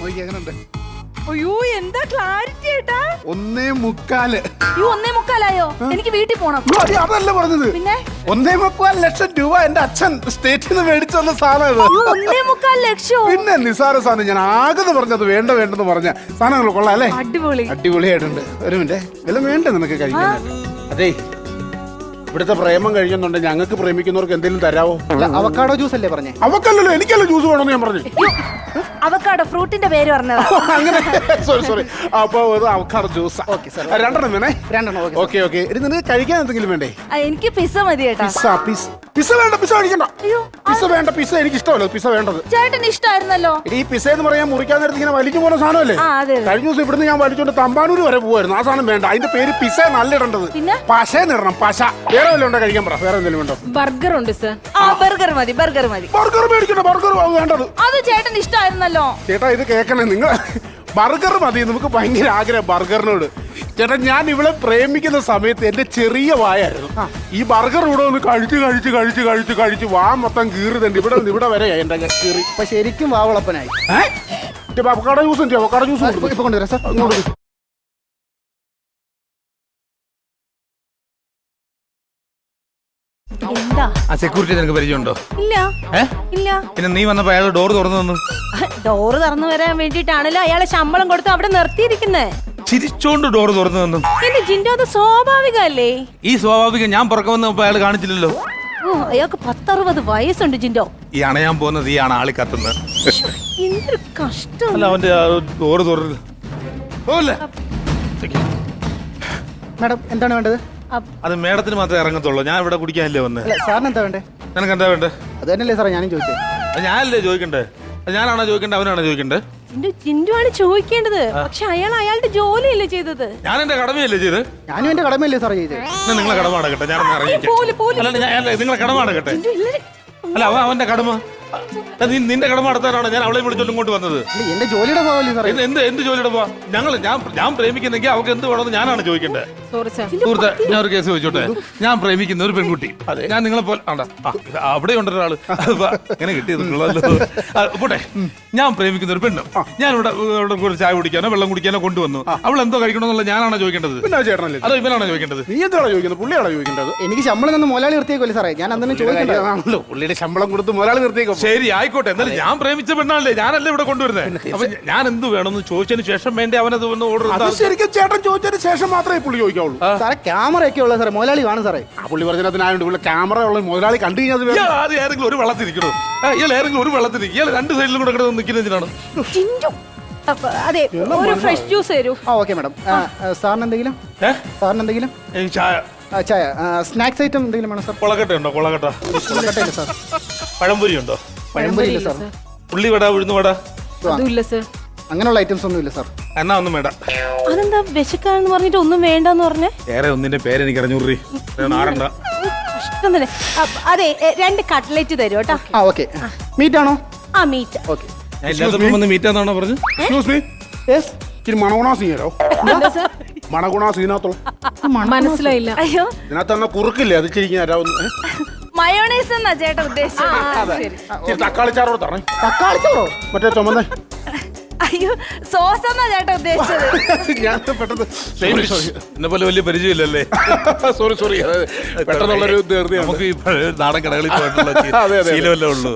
എങ്ങനെയുണ്ട്? അയ്യോ എന്താ ക്ലാരിറ്റി ഏട്ടാ. 1.25. അയ്യോ 1.25 എനിക്ക് വീട്ടിൽ പോണം. അതല്ല പറഞ്ഞത്. പിന്നെ 1.25 ലക്ഷം രൂപ എന്റെ അച്ഛൻ സ്റ്റേറ്റിൽ നിന്ന് മേടിച്ചു വന്ന സാധനം. 1.25 ലക്ഷം. പിന്നെ നിസാര സാധനം. ഞാൻ ആകെ പറഞ്ഞത് വേണ്ടെന്ന് പറഞ്ഞ സാധനങ്ങൾ കൊള്ളാം അല്ലേ? അടിപൊളിയായിട്ടുണ്ട്. ഒരു മിനിറ്റ്, എല്ലാം വേണ്ട നിനക്ക് കഴിക്കാൻ. അതെ, ഇവിടുത്തെ പ്രേമം കഴിയുന്നുണ്ട്. ഞങ്ങൾക്ക് പ്രേമിക്കുന്നവർക്ക് എന്തെങ്കിലും തരാവോ? അവക്കാഡോ ജ്യൂസ് അല്ലേ പറഞ്ഞേ? അവക്കല്ലല്ലോ, എനിക്കല്ലോ ജ്യൂസ് വേണമെന്ന് ഞാൻ പറഞ്ഞു. അവക്കാഡോ ഫ്രൂട്ടിന്റെ പേര് പറഞ്ഞതാ. അങ്ങനെ സോറി. അപ്പൊ അവക്കാഡോ ജ്യൂസ് 2 വേണേ? 2. ഓക്കെ. ഇത് നിനക്ക് കഴിക്കാൻ എന്തെങ്കിലും വേണ്ടേ? എനിക്ക് പിസ്സ മതി ഏട്ടാ. പിസ്സ വേണ്ട, പിസ്സ കഴിക്കണ്ട. പിസ്സ വേണ്ട, പിസ്സ എനിക്ക് ഇഷ്ടമല്ല. പിസ്സ വേണ്ടത് ചേട്ടന് ഇഷ്ടമായിരുന്നല്ലോ. ഈ പിസ്സ എന്ന് പറയാൻ മുറിക്കാൻ നേരത്തെ ഇങ്ങനെ വലിച്ചു പോകുന്ന സാധനമല്ലേ? കഴിഞ്ഞ ദിവസം ഇവിടുന്ന് ഞാൻ വലിച്ചോണ്ട് തമ്പാനൂര് വരെ പോകുമായിരുന്നു. ആ സാധനം വേണ്ട. അതിന്റെ പേര് പിസ്സ നല്ല ഇടേണ്ടത്. പശന്നിടണം, പശ. വേറെ വല്ല ഉണ്ടോ കഴിക്കാൻ പറ. വേറെ എന്തെങ്കിലും വേണ്ടോ? ബർഗർ ഉണ്ട് സർ. ബർഗർ മതി. ബർഗർ മേടിക്കണ്ട. ബർഗർ വേണ്ടത്. അത് ചേട്ടന് ഇഷ്ടമായിരുന്നല്ലോ. ചേട്ടാ ഇത് കേൾക്കണേ നിങ്ങൾ. ബർഗർ മതി. നമുക്ക് ഭയങ്കര ആഗ്രഹം ബർഗറിനോട്. ചേട്ടാ ഞാൻ ഇവളെ പ്രേമിക്കുന്ന സമയത്ത് എന്റെ ചെറിയ വായായിരുന്നു. ഈ ബർഗർ ഇവിടെ ഒന്ന് കഴിച്ച് വാ മൊത്തം കീറുന്നുണ്ട്. ഇവിടെ വരെ എന്റെ കീറി. അപ്പൊ ശരിക്കും വാവളപ്പനായി. അവക്കാഡോ ജ്യൂസ് ഇപ്പൊ കൊണ്ടുവരാം സാർ. എന്താ ആ സെക്യൂരിറ്റി നിനക്ക് പരിചയമുണ്ടോ? ഇല്ല. പിന്നെ നീ വന്നപ്പോ അയാൾ ഡോർ തുറന്നു തന്നു. ഡോറ് തുറന്നു വരാൻ വേണ്ടിട്ടാണല്ലോ അയാളെ ശമ്പളം കൊടുത്ത് അവിടെ നിർത്തിയിരിക്കുന്നേ. ചിരിച്ചോണ്ട് ഡോർ തുറന്നു തന്നു. എന്റെ ജിൻഡോ അത് സ്വാഭാവികല്ലേ? ഈ സ്വാഭാവികം ഞാൻ പുറകെ വന്നപ്പോ അയാൾ കാണിച്ചില്ലല്ലോ. അയാൾക്ക് 10-60 വയസ്സുണ്ട് ജിൻഡോ. ഈ അണയാൻ പോകുന്നത് ഈ ആണ് ആളി കത്തുന്നത്. എന്തൊരു കഷ്ടം. അല്ല അവന്റെ ഡോറ് തുറന്നു പോവല്ലേ? മാഡം എന്താണ് വേണ്ടത്? അത് മേഡത്തിന് മാത്രമേ ഇറങ്ങത്തുള്ളൂ. ഞാൻ ഇവിടെ കുടിക്കാനല്ലേ വന്ന്. സാറിന് എന്താ വേണ്ടേ? നിനക്ക് എന്താ വേണ്ടേ? അത് തന്നെയല്ലേ സാറേ ഞാനും ചോദിച്ചത്. ഞാനല്ലേ ചോദിക്കണ്ടേ? ഞാനാണോ ചോദിക്കണ്ടേ? അവനാണോ ചോദിക്കണ്ടേ? ജിൻഡു ആണ് ചോദിക്കേണ്ടത്. പക്ഷെ അയാളുടെ ജോലിയല്ലേ ചെയ്തത്. ഞാൻ എന്റെ കടമയല്ലേ ചെയ്ത്? ഞാനും എന്റെ കടമയല്ലേ സാറേ ചെയ്തത്. നിങ്ങളെ കടമ അടക്കട്ടെ. ഞാനൊന്ന് ഇറങ്ങിക്കട്ടെ. നിങ്ങളെ കടമ അടക്കട്ടെ. അല്ല അവന്റെ കടമ. നിന്റെ കടമ നടത്താനാണ് ഞാൻ അവളെ വിളിച്ചോണ്ട് ഇങ്ങോട്ട് വന്നത്. എന്റെ ജോലിയുടെ ഭാഗമല്ലേ സാറേ. എന്ത് ജോലിയുടെ പോവാ? ഞാൻ പ്രേമിക്കുന്നെങ്കിൽ അവർക്ക് എന്ത് വേണമെന്ന് ഞാനാണ് ചോദിക്കേണ്ടത്. സുഹൃത്തെ, ഞാൻ ഒരു കേസ് ചോദിച്ചോട്ടെ. ഞാൻ പ്രേമിക്കുന്ന ഒരു പെൺകുട്ടി, ഞാൻ നിങ്ങളെ പോലെ അവിടെ ഉണ്ടൊരാള് എങ്ങനെ കിട്ടിയതല്ലോ. പോട്ടെ, ഞാൻ പ്രേമിക്കുന്ന ഒരു പെണ്ണ് ഞാൻ ഇവിടെ ഒരു ചായ കുടിക്കാനോ വെള്ളം കുടിക്കാനോ കൊണ്ടുവന്നു. അവൾ എന്തോ കഴിക്കണമെന്നുള്ള ഞാനാണോ ചോദിക്കേണ്ടത്? അതോ ഇവനാണോ ചോദിക്കേണ്ടത്? നീ എന്താണ് ചോദിക്കുന്നത്? പുള്ളിയാണോ ചോദിക്കേണ്ടത്? എനിക്ക് ശമ്പളം തന്ന മുതലാളി നിർത്തിയേക്കല്ലേ സാറേ. ഞാൻ അന്നേരം ചോദിക്കണ്ടോ? പുള്ളിയുടെ ശമ്പളം കൊടുത്ത് മുതലാളി നിർത്തിയേക്കും. ശരി, ആയിക്കോട്ടെ. എന്നാലും ഞാൻ പ്രേമിച്ച പെണ്ണാണല്ലേ, ഞാനല്ലേ ഇവിടെ കൊണ്ടുവരുന്നത്. അപ്പൊ ഞാൻ എന്ത് വേണമെന്ന് ചോദിച്ചതിന് ശേഷം വേണ്ടേ അവനത് ഓർഡർ? ശരിക്കും ചേട്ടൻ ചോദിച്ചതിന് ശേഷം മാത്രമേ പുള്ളി ചോദിക്കാവുള്ളൂ. സാറേ ക്യാമറ ഒക്കെ ഉള്ള സാറേ, മുതലാളി കാണും സാറേ. ആ പുള്ളി പറഞ്ഞതിനായോണ്ട് ഇവിടെ ക്യാമറ ഉള്ള മുതലാളി കണ്ടു കഴിഞ്ഞാൽ ആദ്യം ഏതെങ്കിലും ഒരു വെള്ളത്തിരിക്കണോ? ഇയാൾ ഏതെങ്കിലും ഒരു വെള്ളത്തിരിക്കും. ഇയാൾ 2 സൈഡിലും കൂടെ കിടന്ന് നിൽക്കുന്നതിനാണ്. അതെ, ഒരു ഫ്രഷ് ജ്യൂസ് തരൂ. Okay madam. സാറിന് എന്തെങ്കിലും? ചായ, സ്നാക്സ് ഐറ്റം എന്തെങ്കിലും വേണം സാർ? കൊളക്കട്ട ഉണ്ടോ? കൊളക്കട്ട ഇല്ല സാർ. പഴംപൊരി ഉണ്ടോ? പഴംപൊരി ഇല്ല സാർ. ഉള്ളിവട, ഉഴുന്നുവട അതുമില്ല സാർ. അങ്ങനെയുള്ള ഐറ്റംസ് ഒന്നും ഇല്ല സാർ. എന്നാ ഒന്നും വേണ്ട. അതെന്താ വിശക്കാന്ന് പറഞ്ഞിട്ട് ഒന്നും വേണ്ടെന്ന് പറഞ്ഞേ? വേറെ ഒന്നിന്റെ പേരെനിക്ക് അറിഞ്ഞൂറി. നാടണ്ട. ഇഷ്ടം തന്നെ. അതെ, 2 കട്ട്ലറ്റ് തരൂ കേട്ടോ. ഓക്കെ. മീറ്റ് ആണോ? മീറ്റ്. ഓക്കെ. ഞാൻ ഇല്ലാത്തപ്പോ വന്ന് മീറ്റാന്നാണോ പറഞ്ഞു? മണഗുണ സീനോ? മണഗുണ സീനകത്തുള്ള മനസ്സിലായില്ല. അയ്യോ, ഇതിനകത്ത് കുറുക്കില്ലേ? അത് ചിരിക്കുന്ന മയോണൈസ് എന്നാ ചേട്ടാ ഉദ്ദേശിച്ചത്. തക്കാളി ചാറോട് തറേ. തക്കാളിച്ചോറോ? മറ്റേ ചുമന്നേ. അയ്യോ, സോസ് എന്നാ ചേട്ടാ ഉദ്ദേശിച്ചത്. ഞാൻ പെട്ടെന്ന് എന്നെ പോലെ വലിയ പരിചയമില്ലല്ലേ. സോറി പെട്ടെന്നുള്ളൊരു നമുക്ക് ഈ നാടൻ കടകളിൽ പോയിട്ടുള്ള ശീലമല്ലേ ഉള്ളൂ.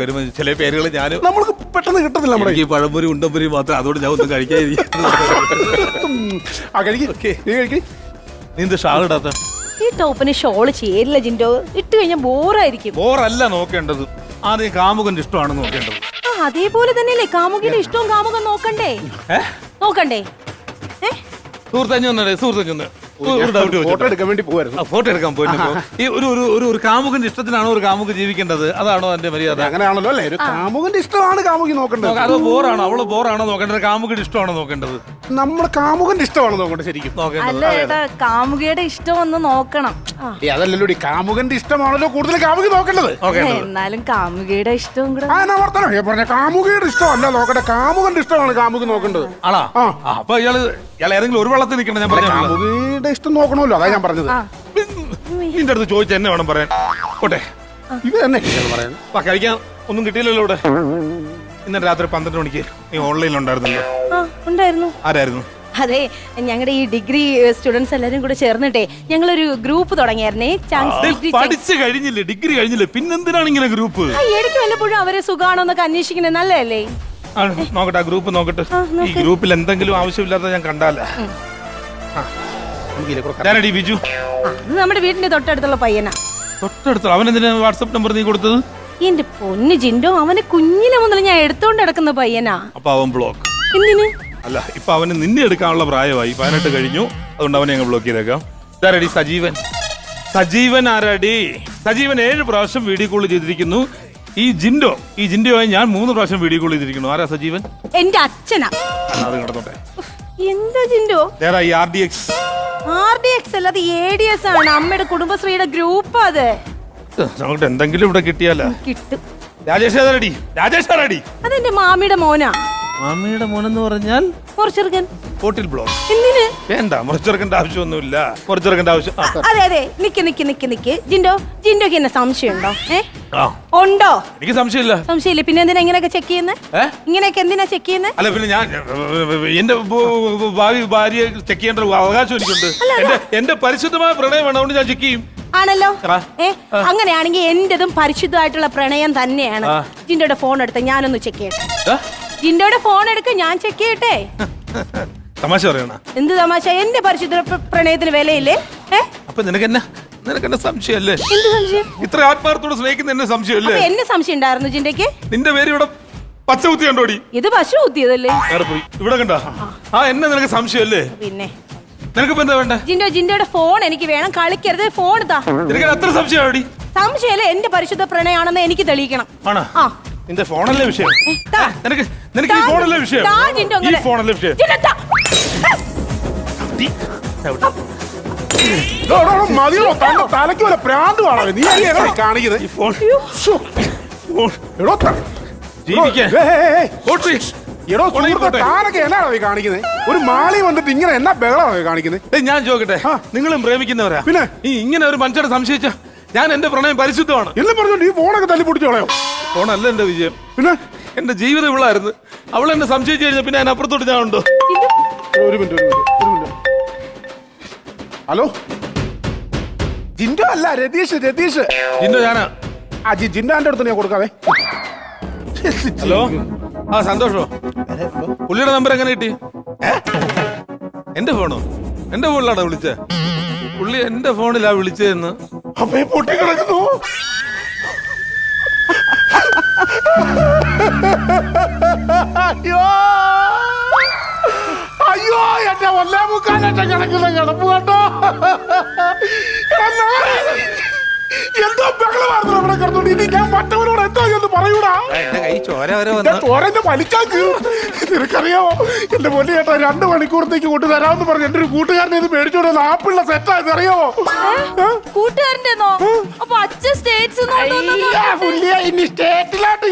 വരുമ്പോ ചില പേരുകൾ ഞാനും നമ്മൾക്ക് പെട്ടെന്ന് കിട്ടത്തില്ല. നമ്മുടെ ഈ പഴംപൊരി ഉണ്ടംപൊരി മാത്രം, അതുകൊണ്ട് ഞാൻ ഒന്നും കഴിക്കാതിരിക്കും. നീ എന്ത് ഷാൾ ഇടാത്ത? ഈ ടോപ്പിന് ഷോള് ചേരില്ല ജിൻഡോ. ഇട്ട് കഴിഞ്ഞാൽ ബോറായിരിക്കും. ബോറല്ല നോക്കേണ്ടത്, ആദ്യം കാമുകന്റെ ഇഷ്ടമാണ് നോക്കേണ്ടത്. അതേപോലെ തന്നെയല്ലേ കാമുകിയുടെ ഇഷ്ടവും കാമുകൻ നോക്കണ്ടേ? സുഹൃത്തഞ്ഞൊന്ന് ഫോട്ടോ എടുക്കാൻ വേണ്ടി പോവായിരുന്നു. ഫോട്ടോ എടുക്കാൻ പോയിരുന്നു. ഈ ഒരു കാമുകന്റെ ഇഷ്ടത്തിനാണോ ഒരു കാമുക ജീവിക്കേണ്ടത്? അതാണോ എന്റെ മര്യാദ? അങ്ങനെയാണല്ലോ അല്ലേ? ഒരു കാമുകന്റെ ഇഷ്ടമാണ് കാമുകി നോക്കേണ്ടത്. അതോ ബോറാണോ? അവള് ബോറാണോ നോക്കേണ്ടത്? കാമുകിയുടെ ഇഷ്ടമാണോ നോക്കേണ്ടത്? നമ്മൾ കാമുകന്റെ ഇഷ്ടമാണ് നോക്കേണ്ടത്. ശരിക്കും അല്ല ചേട്ടാ, കാമുകിയുടെ ഇഷ്ടം ഒന്ന് നോക്കണം. അതല്ലല്ലോ, കാമുകന്റെ ഇഷ്ടമാണല്ലോ കൂടുതൽ കാമുകി നോക്കേണ്ടത്. എന്നാലും കാമുകിയുടെ ഇഷ്ടവും കൂടെ പറഞ്ഞ കാമുകിയുടെ ഇഷ്ടമല്ല നോക്കട്ടെ, കാമുകന്റെ ഇഷ്ടമാണ് കാമുകി നോക്കേണ്ടത്. ആണോ? അപ്പൊ ഇയാൾ ഏതെങ്കിലും ഒരു വെള്ളത്തിൽ നിൽക്കണം. ഞാൻ പറഞ്ഞു കാമുകിയുടെ ഇഷ്ടം നോക്കണമല്ലോ, അതാ ഞാൻ പറഞ്ഞത്. നിന്റെ അടുത്ത് ചോദിച്ച എന്നെ വേണം പറയാൻ. കോട്ടെ, ഇത് തന്നെ പറയാൻ. കഴിക്കാൻ ഒന്നും കിട്ടിയില്ലല്ലോ ഇവിടെ. ഇന്നലെ രാത്രി 12 മണിക്ക് നീ ഓൺലൈനിൽ ഉണ്ടായിരുന്നല്ലോ. ആ ഉണ്ടായിരുന്നു. ആരായിരുന്നു? അതെ, ഞങ്ങളുടെ ഈ ഡിഗ്രി സ്റ്റുഡൻസ് എല്ലാരും കൂടെ ചേർന്നിട്ടേ ഞങ്ങളൊരു ഗ്രൂപ്പ് തുടങ്ങിയായിരുന്നേ. പഠിച്ചു കഴിഞ്ഞില്ലേ, ഡിഗ്രി കഴിഞ്ഞില്ലേ, പിന്നെന്തിനാണ് ഇങ്ങനെ ഗ്രൂപ്പ്? ഇടയ്ക്ക് വല്ലപ്പോഴും അവരെ സുഖാണോന്നൊക്കെ അന്വേഷിക്കുന്നത് നല്ലതല്ലേ? നോക്കട്ടെ, ആ ഗ്രൂപ്പ് നോക്കട്ടെ. ഈ ഗ്രൂപ്പിൽ എന്തെങ്കിലും ആവശ്യമില്ലാത്ത ഞാൻ കണ്ടാലേ. ഞാനടി ബിജു. അത് നമ്മുടെ വീടിന്റെ തൊട്ടടുത്തുള്ള പയ്യനാ. തൊട്ടടുത്ത അവനെന്തിനാ വാട്സപ്പ് നമ്പർ നീ കൊടുത്തത്? എന്റെ പൊന്നു ജിൻഡോ, അവനെ കുഞ്ഞിലെ മുതൽ ഞാൻ എടുത്തോണ്ട് നടക്കുന്ന പയ്യനാ. അപ്പൊ അവൻ ബ്ലോക്ക്. എന്തിന്? അല്ല, ഇപ്പൊ അവന് നിന്നെ എടുക്കാനുള്ള പ്രായമായി, 18 കഴിഞ്ഞു. അതുകൊണ്ട് അവനെ ഞങ്ങൾ ബ്ലോക്ക് ചെയ്തേക്കാം. ഇതാരടി സജീവൻ? സജീവൻ ആരാടി? സജീവൻ 7 പ്രാവശ്യം വീഡിയോ കോൾ ചെയ്തിരിക്കുന്നു. ഈ ജിൻഡോയായി ഞാൻ 3 പ്രാവശ്യം വീഡിയോ കോൾ ചെയ്തിരിക്കുന്നു. ആരാ സജീവൻ? എന്റെ അച്ഛനാ. അത് കിടന്നോട്ടെ. എന്താ ജിൻഡോ? ഈ RDX അല്ല, അത് ADS ആണ്. അമ്മയുടെ കുടുംബശ്രീയുടെ ഗ്രൂപ്പ്. അത് നമുക്ക് എന്തെങ്കിലും ഇവിടെ കിട്ടിയാലോ? കിട്ടും. രാജേഷ് ആരാടി? അതെന്റെ മാമിയുടെ മോനാ. മാമിയുടെ മോനെന്ന് പറഞ്ഞാൽ മുറിച്ചെറുക്കൻ. Hotel block. എന്തിന്? വേണ്ട, മുറിച്ചെറുക്കേണ്ട ആവശ്യമൊന്നുമില്ല. മുറിച്ചെറുക്കേണ്ട ആവശ്യം. അതെ, നിക്ക് ജിൻഡോക്ക് എന്നെ സംശയമുണ്ടോ? ഉണ്ടോ? എനിക്ക് സംശയമില്ല. പിന്നെ എന്തിനാ ഇങ്ങനെയൊക്കെ ചെക്ക് ചെയ്യുന്നത്? ഇങ്ങനെയൊക്കെ എന്തിനാ ചെക്ക് ചെയ്യുന്നത്? അല്ല, പിന്നെ ഞാൻ എന്റെ ഭാര്യയെ ചെക്ക് ചെയ്യേണ്ട അവകാശം എനിക്കുണ്ട്. എന്റെ പരിശുദ്ധമായ പ്രണയം വേണം, ഞാൻ ചെക്ക് ചെയ്യും. ആണല്ലോ. അങ്ങനെയാണെങ്കിൽ എന്റേതും പരിശുദ്ധമായിട്ടുള്ള പ്രണയം തന്നെയാണ്. ജിൻഡോയുടെ ഫോൺ എടുത്ത് ഞാനൊന്ന് ചെക്ക് ചെയ്യട്ടെ. ജിൻഡോയുടെ ഫോൺ എടുക്ക, ഞാൻ ചെക്ക് ചെയ്യട്ടെ. തമാശ പറയണ? എന്ത് തമാശ? എന്റെ പരിശുദ്ധ പ്രണയത്തിന് വിലയില്ലേ? അപ്പൊ നിനക്ക് സംശയമല്ലേ? എന്ത് സംശയം? ഇത്ര ആത്മാർത്ഥത്തോടെ സ്നേഹിക്കുന്ന എന്നെ സംശയമല്ലേ? എന്നെ സംശയം ഉണ്ടായിരുന്നു ജിൻഡയ്ക്ക്. നിന്റെ പേര് ഇവിടെ പച്ച കുത്തി കണ്ടോടി? ഇത് പശു കുത്തിയതല്ലേ? ഇവിടെ കണ്ട എന്നെ നിനക്ക് സംശയമല്ലേ? പിന്നെ നിനക്ക് എന്താ വേണ്ട? ജിൻഡോയുടെ ഫോൺ എനിക്ക് വേണം. കളിക്കരുത്, ഫോൺ താ. നിനക്ക് എത്ര സംശയമാടി? സംശയമല്ലേ, എന്റെ പരിശുദ്ധ പ്രണയാണെന്ന് എനിക്ക് തെളിയിക്കണം. ആണോ? നിന്റെ ഫോണല്ലേ വിഷയം? നിനക്ക് ഈ ഫോണല്ലേ വിഷയം? ഈ ഫോണല്ലേ വിഷയം? മതിയോ? തലയ്ക്ക് വല്ല പ്രാന്ത് കാണാതെ നീ കാണിക്കുന്നത്. ഈ ഫോൺ താനൊക്കെ എന്നാണ് കാണിക്കുന്നത്? ഒരു മാളി വന്നിട്ട് ഇങ്ങനെ എന്നാ ബഹളമാണ് കാണിക്കുന്നത്? ഞാൻ ചോദിക്കട്ടെ, നിങ്ങളും പ്രേമിക്കുന്നവരാ? പിന്നെ ഈ ഇങ്ങനെ ഒരു മനുഷ്യനെ സംശയിച്ച ഞാൻ എന്റെ പ്രണയം പരിശുദ്ധമാണ് എല്ലാം പറഞ്ഞോണ്ട് ഈ ഫോണൊക്കെ തല്ലി പൊടിച്ചോളയോ? ഫോണല്ല എന്റെ വിജയം, പിന്നെ എന്റെ ജീവിതം ഇവളായിരുന്നു. അവൾ എന്നെ സംശയിച്ചു കഴിഞ്ഞാൽ പിന്നെ അതിനപ്പുറത്തോട്ട് ഞാൻ ഉണ്ടോ? ഒരു മിനിറ്റ്. ഹലോ, ജിൻഡോ അല്ല, രതീഷ്. ജിൻഡോ ഞാനാ. ജിൻഡോ എന്റെ അടുത്ത് ഞാൻ കൊടുക്കാവേ. ഹലോ, സന്തോഷോ? പുള്ളിയുടെ നമ്പർ എങ്ങനെ കിട്ടി? എന്റെ ഫോണോ? എന്റെ ഫോണിലാണോ വിളിച്ചേ? പുള്ളി എന്റെ ഫോണിലാ വിളിച്ചതെന്ന്. അമ്മയെ പൊട്ടി കിടക്കുന്നു. അയ്യോ, എന്റെ ഒന്നേ മുക്കാലറ്റം കിടക്കുന്ന കിടപ്പ് കേട്ടോ. എന്തോ ബഹളമായിരുന്നു അവിടെ കിടന്നോണ്ട്. ഇനി ഞാൻ മറ്റവനോട് എന്തോ എന്ന് പറയൂടാ. ചോരന്റെ വലിക്കാൻ നിനക്കറിയാമോ? എന്റെ പൊന്നു ചേട്ടാ, 2 മണിക്കൂറത്തേക്ക് കൊണ്ടു തരാമെന്ന് പറഞ്ഞു എന്റെ ഒരു കൂട്ടുകാരനെ ഇത് മേടിച്ചോണ്ട് ആപ്പിളിന്റെ സെറ്റായത് അറിയാമോ? കൂട്ടുകാരൻ്റെന്നോ? അപ്പൊ അച്ഛൻ സ്റ്റേറ്റ്സ് ഇനി സ്റ്റേറ്റിലോട്ട്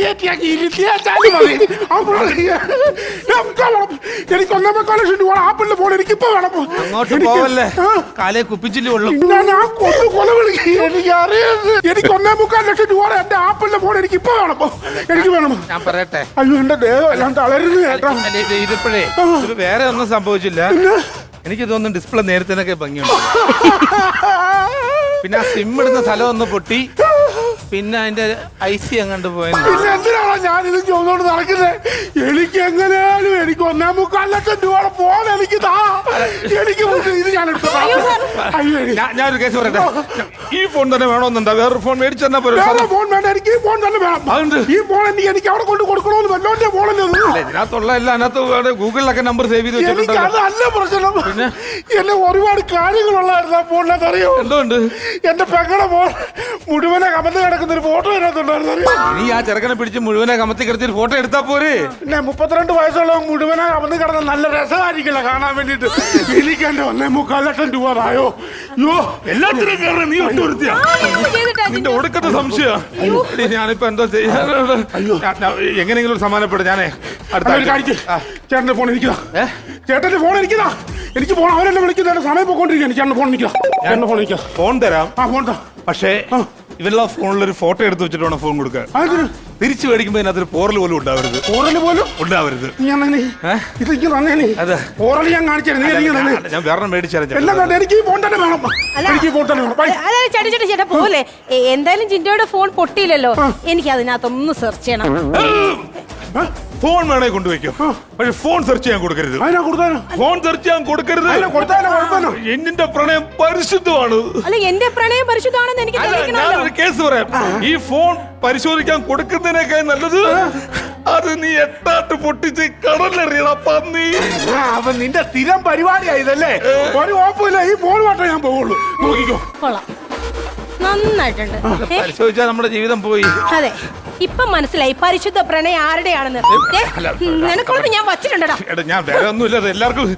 എനിക്ക് 1.25 ലക്ഷം രൂപ ആപ്പിളിന്റെ ഫോൺ എനിക്കിപ്പോ വേണം. അങ്ങോട്ട് പോവല്ലേ, കാലേ കുപ്പിച്ചില്ലേ ഉള്ളൂ. ഞാൻ കൊല വിളിക്കും. എനിക്ക് 1.25 ലക്ഷം രൂപ എന്റെ ആപ്പിളിന്റെ ഫോൺ എനിക്ക് ഇപ്പൊ വേണം. എനിക്ക് വേണം. ഞാൻ പറയട്ടെ? അയ്യോ, എന്റെ ദേഹം എല്ലാം തളരുന്നു കേട്ടോ. ഇതിപ്പോഴേ വേറെ ഒന്നും സംഭവിച്ചില്ല. എനിക്ക് തോന്നുന്നു ഡിസ്പ്ലേ നേരത്തെ ഭംഗിയുണ്ട്. പിന്നെ ആ സിം ഇടുന്ന സ്ഥലം ഒന്ന് പൊട്ടി. പിന്നെ അതിന്റെ IC അങ്ങോട്ട് പോയത്. പിന്നെ എന്തിനാണോ ഞാനിത് ചോദിച്ചോണ്ട് നടക്കുന്നത്? എനിക്ക് എങ്ങനെയാലും എനിക്ക് 1.25 ലക്ഷം രൂപ ഫോൺ എനിക്ക് താ. എനിക്ക് ഇത് ഞാൻ ഞാനൊരു കേസ് പറയട്ടെ. ഈ ഫോൺ തന്നെ വേണമെന്നുണ്ടോ? വേറൊരു ഫോൺ മേടിച്ചു തന്നാ പോലെ. ഫോൺ വേണ്ട, എനിക്ക് ഈ ഫോൺ തന്നെ വേണം. ഈ ഫോൺ എനിക്ക് അവിടെ കൊണ്ട് കൊടുക്കണമെന്ന് വല്ലോന്റെ ഫോണല്ലേ? ഇതിനകത്തുള്ള എല്ലാം അതിനകത്ത് ഗൂഗിളിലൊക്കെ നമ്പർ സേവ് ചെയ്ത് വെച്ചിട്ടുണ്ട്. അതല്ല പ്രശ്നം. പിന്നെ എന്നെ ഒരുപാട് കാര്യങ്ങളുള്ളായിരുന്നു ആ ഫോണിനകത്ത്. അറിയോ എന്തുകൊണ്ട്? എന്റെ പെങ്ങളുടെ ഫോൺ മുഴുവനെ കമന്ന് കിടക്കുന്ന ഒരു ഫോട്ടോ അതിനകത്തുണ്ടായിരുന്നു. നീ ആ ചെറുക്കനെ പിടിച്ച് മുഴുവനെ കമത്തി കിടത്തി ഫോട്ടോ എടുത്താ പോരെ? പിന്നെ 32 വയസ്സുള്ള മുഴുവനെ കമന്ന് കിടന്ന നല്ല രസമായിരിക്കില്ല കാണാൻ വേണ്ടിട്ട്. എനിക്ക് എന്റെ 1.25 ലക്ഷം രൂപ ആയോ? അയ്യോ, എല്ലാത്തിനും കയറി നീ ഒട്ടുവരുത്തിയാ. നിന്റെ ഒടുക്കത്തെ സംശയ. ഞാനിപ്പോ എന്തോ ചെയ്യാൻ? എങ്ങനെയെങ്കിലും ഒരു സമാനപ്പെടും. ഞാനേ ചേട്ടന്റെ ഫോൺ എനിക്കതാ. ചേട്ടന്റെ ഫോൺ എനിക്കതാ. എനിക്ക് ഫോൺ അവരെന്നെ വിളിക്കുന്ന സമയം പോയിക്കൊണ്ടിരിക്കുക. ചേട്ടന്റെ ഫോൺ എനിക്കതാ. ചേട്ടന്റെ ഫോൺ എനിക്കതാ. ഫോൺ തരാം. ഫോൺ താ. പക്ഷേ ഇവരെല്ലാം ഫോണിൽ ഒരു ഫോട്ടോ എടുത്ത് വെച്ചിട്ട് വേണം ഫോൺ കൊടുക്കാൻ. തിരിച്ചു മേടിക്കുമ്പോ അതിനകത്തൊരു പോറൽ പോലും ഉണ്ടാവരുത്. പോറല് പോലും ഉണ്ടാവരുത്. ഞാൻ തന്നെ ഇതെനിക്ക് തന്നേനെ. അതെ. പോറല് ഞാൻ കാണിച്ചിരുന്നു. ഞാൻ വേറെ മേടിച്ചാലും എല്ലാം കണ്ടു. എനിക്ക് ഈ ഫോൺ തന്നെ വേണം. എനിക്ക് ഈ ഫോൺ തന്നെ വേണം. ബൈ. അല്ല ചേട്ടാ പോലെ എന്തായാലും ജിൻഡോയുടെ ഫോൺ പൊട്ടിയില്ലല്ലോ, എനിക്ക് അതിനകത്തൊന്ന് സെർച്ച് ചെയ്യണം. ഫോൺ വേണേ കൊണ്ടുവയ്ക്കും, പക്ഷെ ഫോൺ സെർച്ച് ചെയ്യാൻ കൊടുക്കരുത്. അതിനാ കൊടുത്താനോ? ഫോൺ സെർച്ച് ചെയ്യാൻ കൊടുക്കരുത്. കൊടുത്താനോ കുഴപ്പമല്ലോ. എന്നിന്റെ പ്രണയം പരിശുദ്ധമാണ്. അല്ല എന്റെ പ്രണയം പരിശുദ്ധമാണെന്ന് എനിക്ക് തെളിയിക്കണമല്ലോ. ഞാനൊരു കേസ് പറയാം. ഈ ഫോൺ പരിശോധിക്കാൻ കൊടുക്കുന്നതിനേക്കാൾ നല്ലത് അത് നീ എട്ടാട്ട് പൊട്ടിച്ച് കടലെറിയണ പന്നി. അപ്പൊ നിന്റെ സ്ഥിരം പരിപാടിയായതല്ലേ? ഒരു കുഴപ്പമില്ല, ഈ ഫോൺ മാത്രമേ ഞാൻ പോവുള്ളൂ. നോക്കിക്കോ. കൊള്ളാം, നന്നായിട്ടുണ്ട്. പരിശോധിച്ചാൽ നമ്മുടെ ജീവിതം പോയി. അതെ, ഇപ്പൊ മനസ്സിലായി പരിശുദ്ധ പ്രണയം ആരുടെയാണെന്ന്. നിനക്കുള്ളത് ഞാൻ വച്ചിട്ടുണ്ടടാ. എടാ ഞാൻ വേറെ ഒന്നുമില്ല, എല്ലാവർക്കും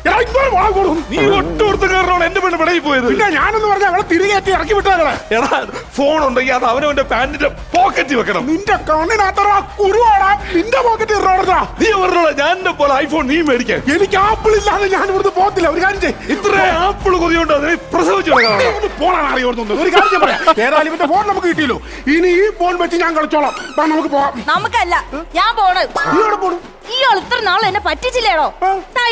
എടാ, ഇങ്ങോട്ട് വാ, കൊടുക്കും. നീ ഒട്ടുകൊടുത്തുകാരനാണ് എന്റെ പെണ്ണ് പിടയിൽ പോയത്. പിന്നെ ഞാനെന്ന് പറഞ്ഞാൽ അവളെ തിരികെ ഇറക്കി വിട്ടാകളെ. എടാ ഫോൺ ഉണ്ടെങ്കിൽ അത് അവനവന്റെ പാന്റിന്റെ പോക്കറ്റിൽ വെക്കണം. നിന്റെ കണ്ണിനകത്തറ കുരുവാടാ, നിന്റെ പോക്കറ്റ് ഇറോടാ. നീ പറഞ്ഞോളാം, ഞാൻ എന്റെ പോലെ ഐഫോൺ നീ മേടിക്കാൻ. എനിക്ക് ആപ്പിൾ ഇല്ലാതെ ഞാൻ ഇവിടുന്ന് പോകത്തില്ല. ഒരു കാര്യം ചെയ്യ്. ഇത്ര ആപ്പിൾ കൊതിയുണ്ടോ അതിനെ പ്രസവിച്ചു ഫോണാണ് അറിയോടുന്നത്. ഒരു കാര്യം ഞാൻ പറയാം. ഏതായാലും ഇവന്റെ ഫോൺ നമുക്ക് കിട്ടിയല്ലോ. ഇനി ഈ ഫോൺ വെച്ച് ഞാൻ കളിച്ചോളാം. വാ, നമുക്ക് പോവാം. നമുക്കല്ല, ഞാൻ പോണ്. നീ എവിടെ പോണു? ഇയാൾ ഇത്ര നാൾ എന്നെ പറ്റിച്ചില്ലേടോ?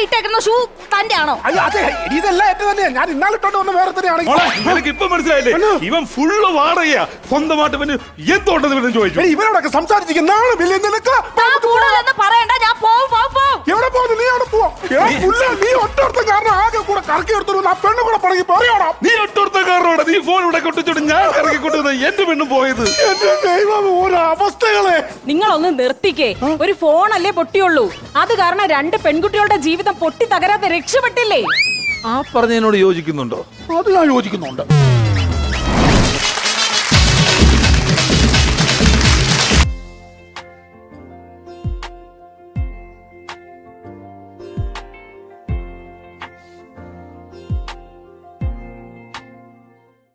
ഇട്ടേക്കുന്ന ഷൂ തന്റെ ആണോ? അയ്യോ, അതെ, ഇതെല്ലാം എന്റെ തന്നെയാ. ഞാൻ ഇന്നാളിട്ടോണ്ട് വന്ന വേറെ തന്നെയാണ്. നിനക്ക് ഇപ്പൊ മനസ്സിലായില്ലേ? ഇവൻ ഫുള്ള് വാടകയാ. സ്വന്തമായിട്ട് ഇവന് എന്തുണ്ടെന്ന് ചോദിച്ചു. ഇവരോടൊക്കെ സംസാരിച്ചിരിക്കും. നാളെ വലിയ നിനക്ക് പറയണ്ട, ഞാൻ പോവും. എവിടെ പോകുന്നു? നീ അവിടെ പോവാ. നീ ഒറ്റ കാരണം ആകെ കൂടെ കറക്കി എടുത്തു. ആ പെണ്ണും കൂടെ പടങ്ങി പറയണോ? നീ ഒറ്റക്കാരനോട് നീ ഫോൺ ഇവിടെ കൊട്ടിച്ചോട്ട് ഞാൻ ഇറക്കിക്കൊണ്ടിരുന്ന എന്റെ പെണ്ണും പോയത്. എന്റെ ദൈവം, ഓരോ അവസ്ഥകളെ. നിങ്ങളൊന്ന് നിർത്തിക്കേ. ഒരു ഫോണല്ലേ പൊട്ടിയുള്ളൂ, അത് കാരണം രണ്ട് പെൺകുട്ടികളുടെ ജീവിതം പൊട്ടി തകരാതെ രക്ഷപ്പെട്ടില്ലേ? ആ പറഞ്ഞതിനോട് യോജിക്കുന്നുണ്ടോ? അത് ഞാൻ യോജിക്കുന്നുണ്ട്.